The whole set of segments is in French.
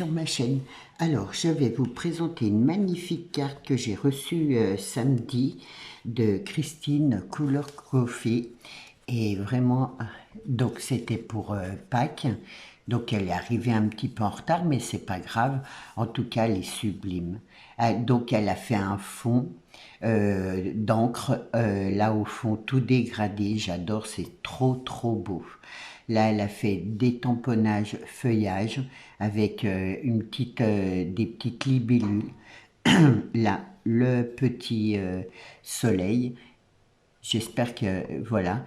sur ma chaîne. Alors, je vais vous présenter une magnifique carte que j'ai reçue samedi de Christine Couleur Coffee. Et vraiment, donc c'était pour Pâques. Donc elle est arrivée un petit peu en retard, mais c'est pas grave. En tout cas, elle est sublime. Donc elle a fait un fond d'encre, là au fond, tout dégradé. J'adore, c'est trop beau. Là, elle a fait des tamponnages feuillage avec des petites libellules. Là, le petit soleil. J'espère que, voilà.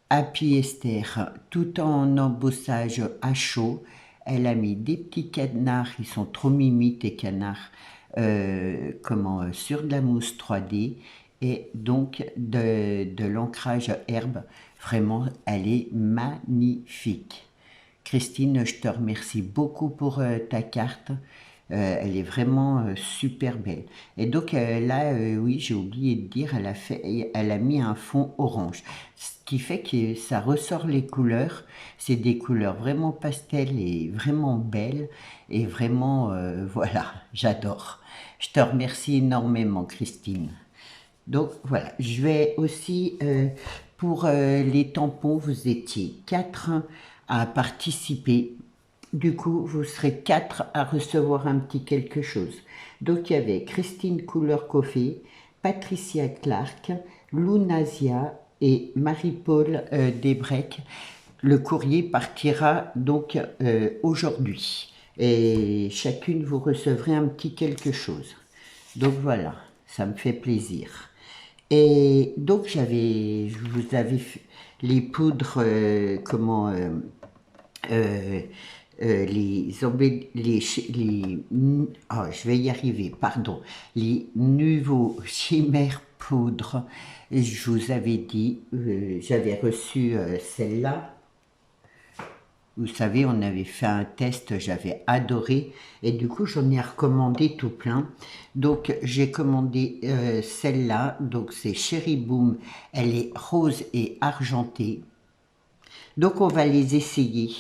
Happy Esther, tout en embossage à chaud. Elle a mis des petits canards, ils sont trop mimi tes canards, sur de la mousse 3D et donc de l'ancrage herbe. Vraiment, elle est magnifique. Christine, je te remercie beaucoup pour ta carte. Elle est vraiment super belle. Et donc là, oui, j'ai oublié de dire, elle a mis un fond orange, ce qui fait que ça ressort les couleurs. C'est des couleurs vraiment pastel et vraiment belles. Et vraiment, voilà, j'adore. Je te remercie énormément, Christine. Donc voilà, je vais aussi, pour les tampons, vous étiez 4 à participer. Du coup, vous serez 4 à recevoir un petit quelque chose. Donc il y avait Christine Couleur Coffee, Patricia Clark, Lunasia et Marie-Paul Desbrec. Le courrier partira donc aujourd'hui. Et chacune, vous recevrez un petit quelque chose. Donc voilà, ça me fait plaisir. Et donc je vous avais fait les poudres, je vais y arriver, pardon, les nouveaux chimères poudres. Je vous avais dit, j'avais reçu celle-là. Vous savez, on avait fait un test, j'avais adoré, et du coup, j'en ai recommandé tout plein. Donc, j'ai commandé celle-là, donc c'est Cherry Boom, elle est rose et argentée. Donc, on va les essayer.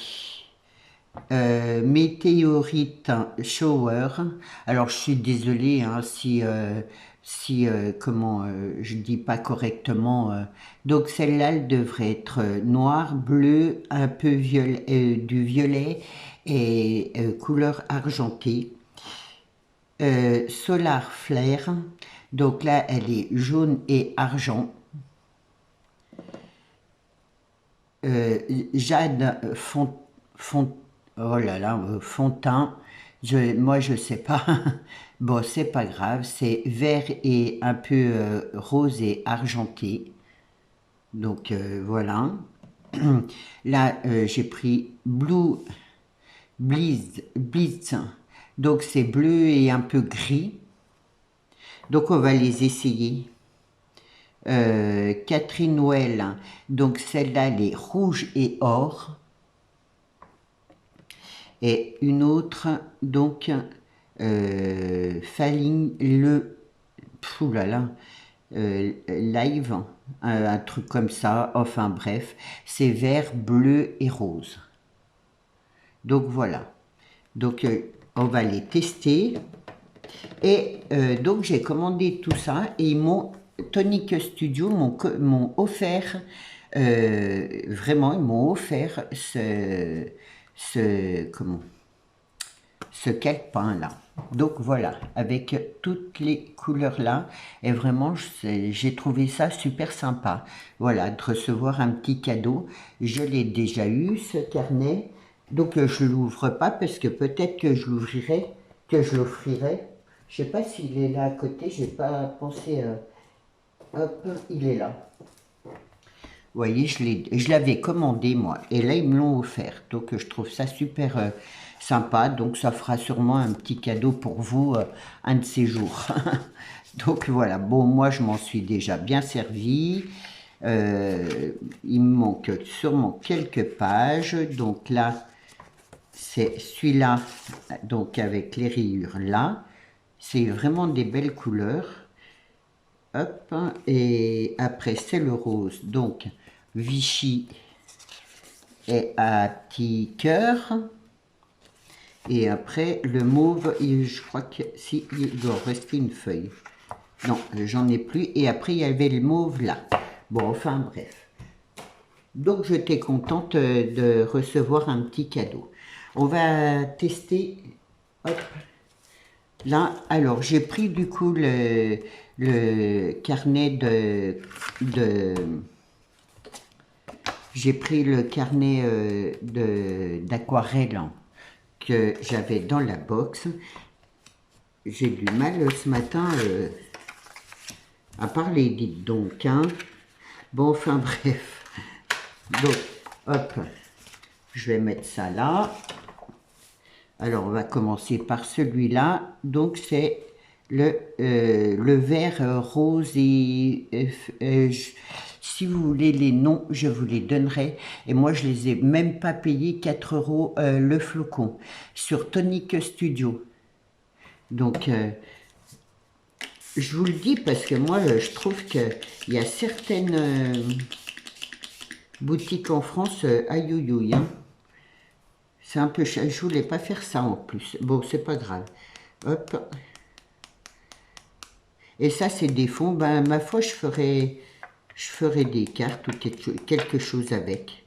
Météorite Shower. Alors, je suis désolée hein, je dis pas correctement. Donc, celle-là, elle devrait être noire, bleue, un peu du violet et couleur argentée. Solar Flare. Donc là, elle est jaune et argent. Jade oh là là, Fontain, moi je sais pas, bon c'est pas grave, c'est vert et un peu rose et argenté, donc voilà. Là j'ai pris Blitz, donc c'est bleu et un peu gris, donc on va les essayer. Catherine Noël, donc celle-là elle est rouge et or. Et une autre, donc, Falling Live, un truc comme ça, enfin bref, c'est vert, bleu et rose. Donc voilà, donc on va les tester. Et donc j'ai commandé tout ça et Tonic Studio m'ont offert, vraiment ils m'ont offert ce calepin là. Donc voilà, avec toutes les couleurs là, et vraiment j'ai trouvé ça super sympa. Voilà, de recevoir un petit cadeau. Je l'ai déjà eu ce carnet, donc je l'ouvre pas parce que peut-être que je l'ouvrirai, je l'offrirai. Je sais pas s'il est là à côté, j'ai pas pensé. Hop, il est là. Vous voyez, je l'avais commandé moi, et là ils me l'ont offert, donc je trouve ça super sympa, donc ça fera sûrement un petit cadeau pour vous un de ces jours. Donc voilà, bon moi je m'en suis déjà bien servi, il me manque sûrement quelques pages, donc là c'est celui-là, donc avec les rayures là, c'est vraiment des belles couleurs. Hop, et après c'est le rose, donc Vichy et à petit cœur. Et après, le mauve, je crois que si, il doit rester une feuille. Non, j'en ai plus. Et après, il y avait le mauve là. Bon, enfin bref. Donc, j'étais contente de recevoir un petit cadeau. On va tester. Hop. Là, alors, j'ai pris du coup le carnet j'ai pris le carnet d'aquarelle que j'avais dans la box. J'ai du mal ce matin à parler, dites donc. Hein. Bon, enfin bref. Donc, hop, je vais mettre ça là. Alors, on va commencer par celui-là. Donc, c'est le vert rose et... si vous voulez les noms, je vous les donnerai. Et moi, je les ai même pas payés 4 € le flocon sur Tonic Studio. Donc, je vous le dis parce que moi, je trouve qu'il y a certaines boutiques en France, aïe aïe aïe, hein. C'est un peu cher. Je voulais pas faire ça en plus. Bon, c'est pas grave. Hop. Et ça, c'est des fonds. Ben, ma foi, je ferai des cartes ou quelque chose avec.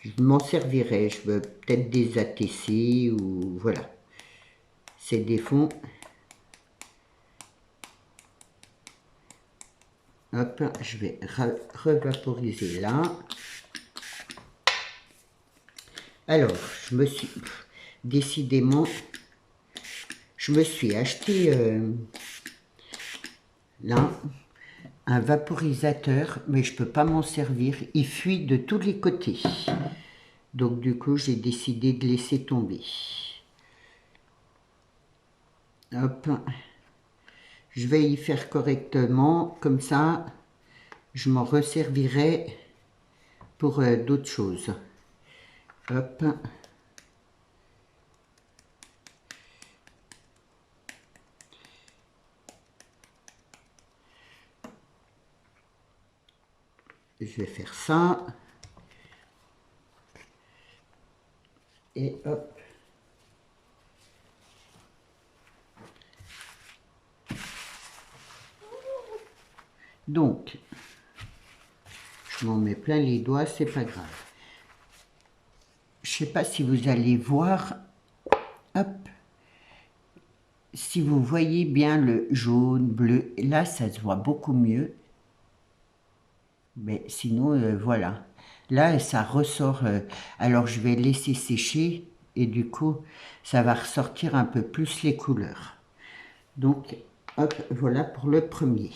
Je m'en servirai. Je veux peut-être des ATC ou voilà. C'est des fonds. Hop, je vais revaporiser là. Alors, je me suis... Décidément, je me suis acheté là un vaporisateur, mais je ne peux pas m'en servir. Il fuit de tous les côtés. Donc du coup, j'ai décidé de laisser tomber. Hop. Je vais y faire correctement, comme ça, je m'en resservirai pour d'autres choses. Hop. Je vais faire ça. Et hop. Donc, je m'en mets plein les doigts, c'est pas grave. Je sais pas si vous allez voir. Hop. Si vous voyez bien le jaune, bleu, là, ça se voit beaucoup mieux. Mais sinon, voilà. Là, ça ressort. Alors, je vais laisser sécher et du coup, ça va ressortir un peu plus les couleurs. Donc, hop, voilà pour le premier.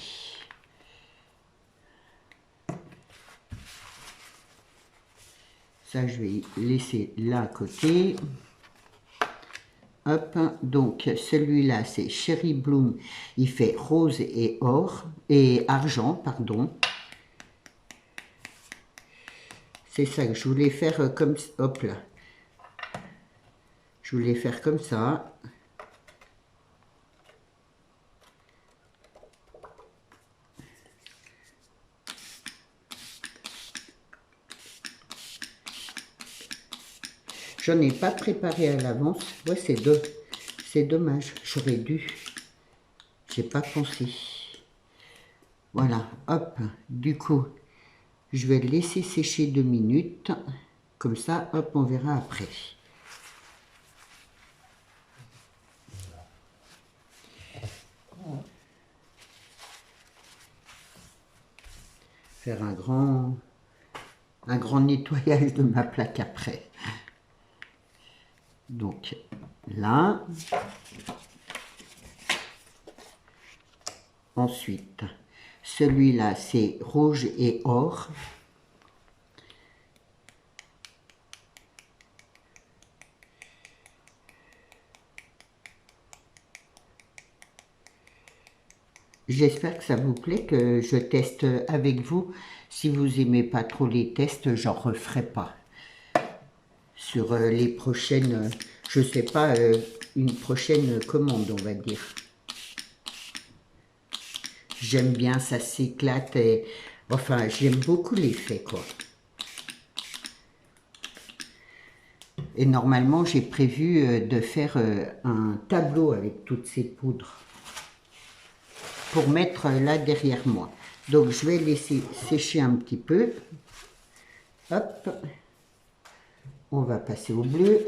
Ça, je vais laisser là à côté. Hop, donc celui-là, c'est Cherry Bloom. Il fait rose et or, et argent, pardon. C'est ça que je voulais faire comme... Hop là. Je voulais faire comme ça. J'en ai pas préparé à l'avance. Ouais, c'est dommage. J'aurais dû. J'ai pas pensé. Voilà, hop. Du coup, je vais le laisser sécher 2 minutes. Comme ça, hop, on verra après. Faire un grand nettoyage de ma plaque après. Donc là, ensuite, celui-là c'est rouge et or. J'espère que ça vous plaît, que je teste avec vous. Si vous aimez pas trop les tests, j'en referai pas. Sur les prochaines, je sais pas, une prochaine commande, on va dire. J'aime bien, ça s'éclate et enfin, j'aime beaucoup l'effet, quoi. Et normalement, j'ai prévu de faire un tableau avec toutes ces poudres pour mettre là derrière moi. Donc, je vais laisser sécher un petit peu. Hop. On va passer au bleu.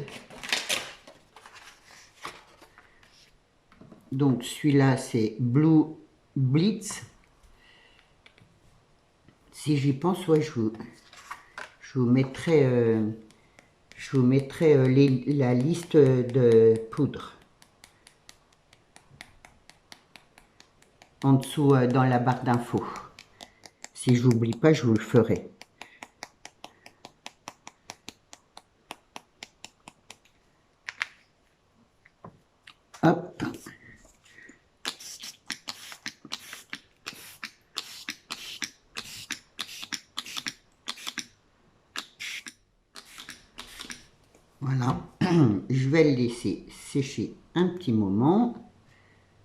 Donc, celui-là, c'est Blue Blitz. Si j'y pense, ouais, je vous mettrai, la liste de poudres en dessous dans la barre d'infos. Si je n'oublie pas, je vous le ferai. Hop. Voilà. Je vais le laisser sécher un petit moment.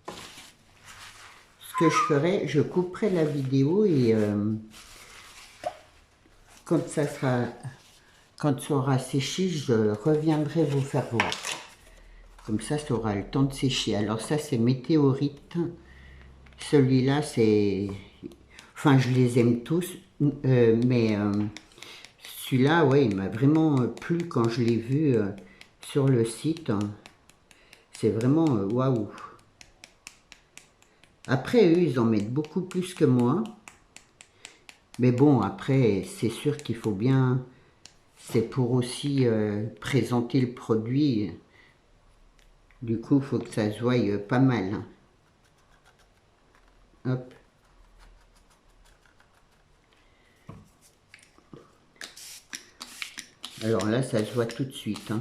Ce que je ferai, je couperai la vidéo et quand ça aura séché, je reviendrai vous faire voir. Comme ça aura le temps de sécher. Alors ça, c'est Météorite. Celui-là, c'est... Enfin, je les aime tous, mais celui-là, ouais, il m'a vraiment plu quand je l'ai vu sur le site. C'est vraiment waouh. Après, eux, ils en mettent beaucoup plus que moi. Mais bon, après, c'est sûr qu'il faut bien... C'est pour aussi présenter le produit. Du coup, il faut que ça se voie pas mal. Hop. Alors là, ça se voit tout de suite. Hein.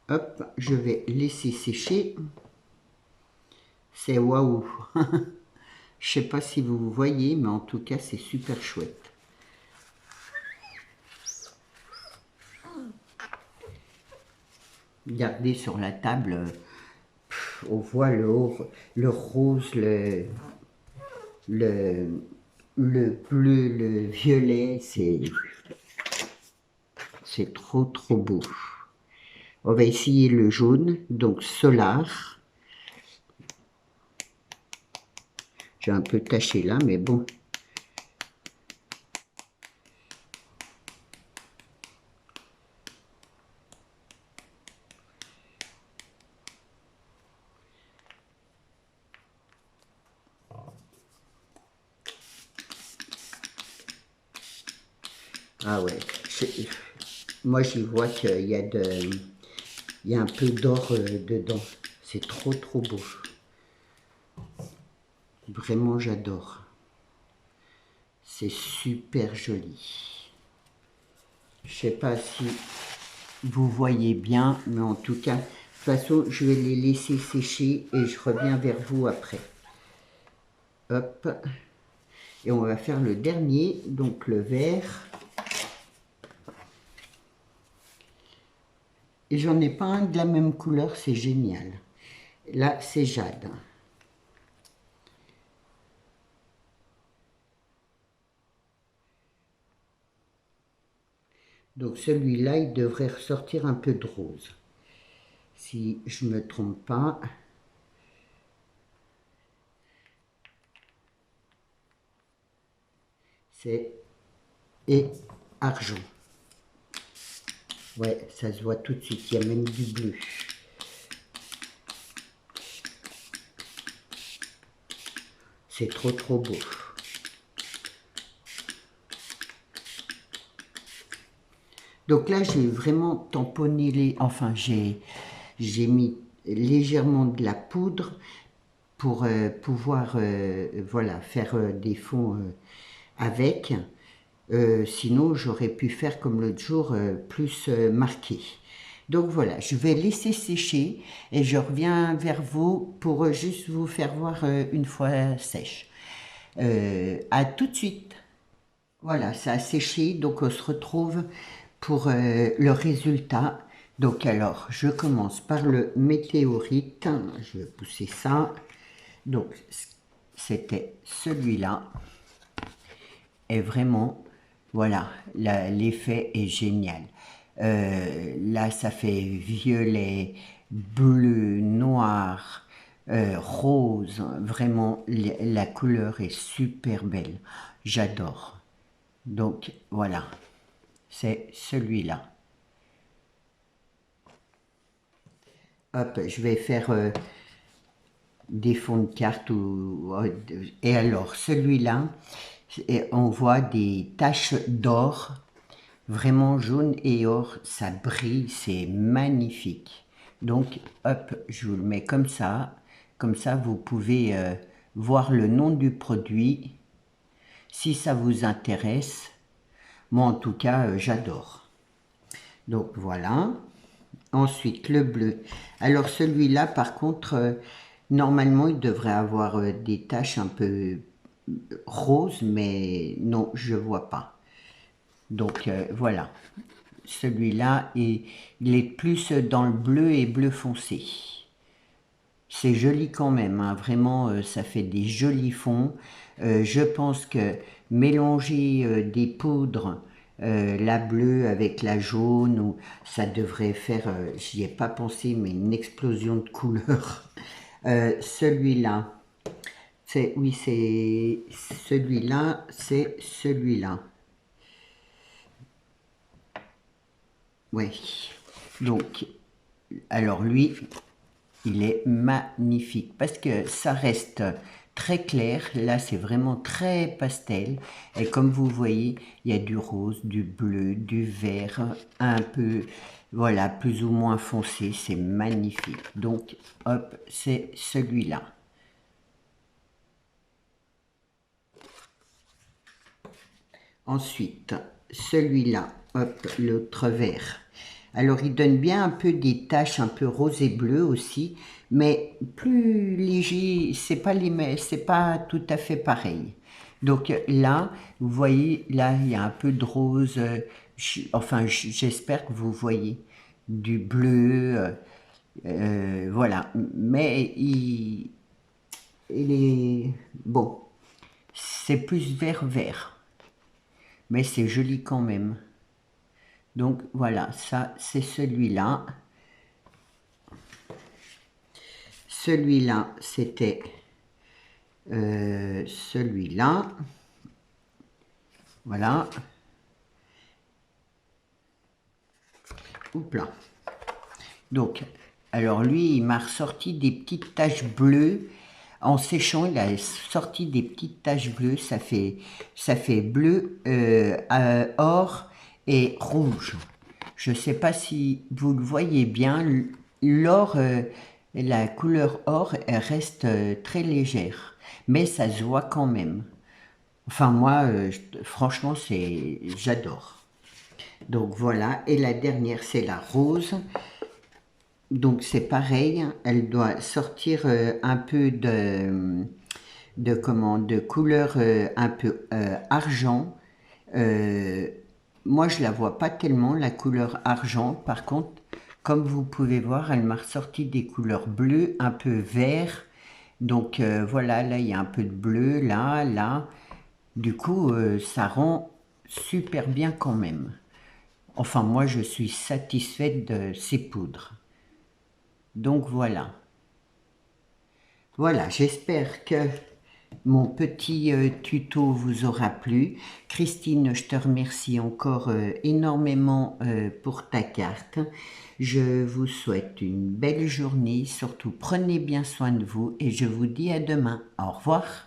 Hop, je vais laisser sécher. C'est waouh. Je sais pas si vous voyez, mais en tout cas, c'est super chouette. Regardez sur la table, on voit le rose, le bleu, le violet, c'est trop beau. On va essayer le jaune, donc Solar. J'ai un peu taché là, mais bon. Ah ouais, moi j'y vois qu'il y a un peu d'or dedans. C'est trop beau. Vraiment j'adore. C'est super joli. Je sais pas si vous voyez bien, mais en tout cas, de toute façon, je vais les laisser sécher et je reviens vers vous après. Hop. Et on va faire le dernier, donc le vert. Et j'en ai pas un de la même couleur, c'est génial. Là, c'est jade. Donc celui-là, il devrait ressortir un peu de rose. Si je ne me trompe pas. C'est et argent. Ouais, ça se voit tout de suite, il y a même du bleu. C'est trop beau. Donc là, j'ai vraiment tamponné les... Enfin, j'ai mis légèrement de la poudre pour pouvoir voilà, faire des fonds avec. Sinon, j'aurais pu faire comme l'autre jour, plus marqué. Donc voilà, je vais laisser sécher et je reviens vers vous pour juste vous faire voir une fois sèche. À tout de suite. Voilà, ça a séché, donc on se retrouve pour le résultat. Donc alors, je commence par le météorite. Je vais pousser ça. Donc, c'était celui-là. Et vraiment, voilà, l'effet est génial. Là, ça fait violet, bleu, noir, rose. Vraiment, la couleur est super belle. J'adore. Donc, voilà, c'est celui-là. Hop, je vais faire des fonds de carte. Et alors, celui-là, on voit des taches d'or, vraiment jaune et or, ça brille, c'est magnifique. Donc, hop, je vous le mets comme ça. Comme ça, vous pouvez voir le nom du produit. Si ça vous intéresse, moi en tout cas, j'adore. Donc voilà. Ensuite, le bleu. Alors celui-là, par contre, normalement, il devrait avoir des taches un peu roses, mais non, je ne vois pas. Donc voilà. Celui-là, il est plus dans le bleu et bleu foncé. C'est joli quand même, hein. Vraiment, ça fait des jolis fonds. Je pense que mélanger des poudres, la bleue avec la jaune, ça devrait faire, j'y ai pas pensé, mais une explosion de couleurs. Celui-là, oui, c'est celui-là, c'est celui-là. Oui. Donc, alors lui, il est magnifique parce que ça reste très clair. Là, c'est vraiment très pastel. Et comme vous voyez, il y a du rose, du bleu, du vert, un peu, voilà, plus ou moins foncé. C'est magnifique. Donc, hop, c'est celui-là. Ensuite, celui-là, hop, l'autre vert. Alors, il donne bien un peu des taches un peu rose et bleu aussi, mais plus léger, c'est pas tout à fait pareil. Donc là, vous voyez, là, il y a un peu de rose, enfin, j'espère que vous voyez du bleu, voilà. Mais il est, bon, c'est plus vert, mais c'est joli quand même. Donc voilà, ça c'est celui-là. Celui-là, c'était celui-là. Voilà. Oups là. Donc, alors lui, il m'a ressorti des petites taches bleues. En séchant, il a sorti des petites taches bleues. Ça fait bleu, or et rouge. Je ne sais pas si vous le voyez bien. L'or, la couleur or, elle reste très légère. Mais ça se voit quand même. Enfin, moi, franchement, j'adore. Donc voilà. Et la dernière, c'est la rose. Donc c'est pareil, elle doit sortir un peu de couleur un peu argent. Euh, Moi je la vois pas tellement la couleur argent. Par contre, comme vous pouvez voir, elle m'a ressorti des couleurs bleues, un peu vert. Donc voilà, là il y a un peu de bleu, là. Du coup, ça rend super bien quand même. Enfin, moi je suis satisfaite de ces poudres. Donc voilà. Voilà, j'espère que mon petit tuto vous aura plu. Christine, je te remercie encore énormément pour ta carte. Je vous souhaite une belle journée. Surtout, prenez bien soin de vous et je vous dis à demain. Au revoir.